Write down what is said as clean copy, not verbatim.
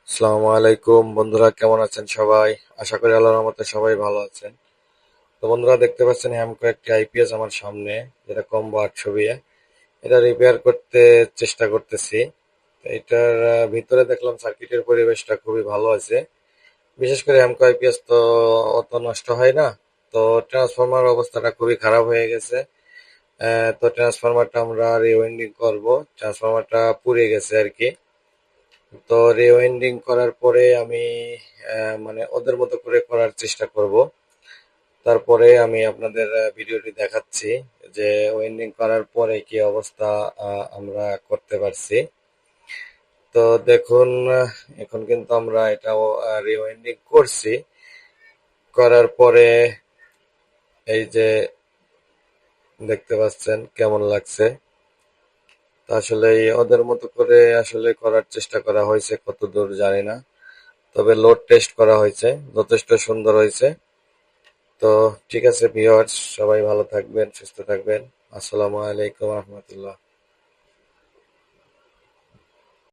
আসসালামু আলাইকুম বন্ধুরা, কেমন আছেন সবাই? আশা করি আল্লাহর রহমতে সবাই ভালো আছেন। তো বন্ধুরা, দেখতে পাচ্ছেন হ্যামকো একটি আইপিএস আমার সামনে, যেটা কম্বো 800 বিয়ে। এটা রিপেয়ার করতে চেষ্টা করতেছি। তো এটার ভিতরে দেখলাম সার্কিটের পরিবেশটা খুবই ভালো আছে। বিশেষ করে হ্যামকো আইপিএস তো অত নষ্ট হয় না। তো ট্রান্সফরমার অবস্থাটা খুবই খারাপ হয়ে গেছে। তো ট্রান্সফরমারটা আমরা রিওয়াইন্ডিং করব। ট্রান্সফরমারটা পুড়ে গেছে আর কি। তো রিওয়াইন্ডিং করার পরে আমি মানে ওদের মতো করে করার চেষ্টা করব। তারপরে আমি আপনাদের ভিডিওটি দেখাচ্ছি যে ওয়াইন্ডিং করার পরে কি অবস্থা আমরা করতে পারছি। তো দেখুন, এখন কিন্তু আমরা এটাও রিওয়াইন্ডিং করছি। করার পরে এই যে দেখতে পাচ্ছেন কেমন লাগছে। তো আসলে ওদের মতো করে আসলে করার চেষ্টা করা হয়েছে, কত দূর জানি না। তবে লোড টেস্ট করা হয়েছে, যথেষ্ট সুন্দর হয়েছে। তো ঠিক আছে ভিউয়ার্স, সবাই ভালো থাকবেন, সুস্থ থাকবেন। আসসালামু আলাইকুম রহমতুল্লাহ।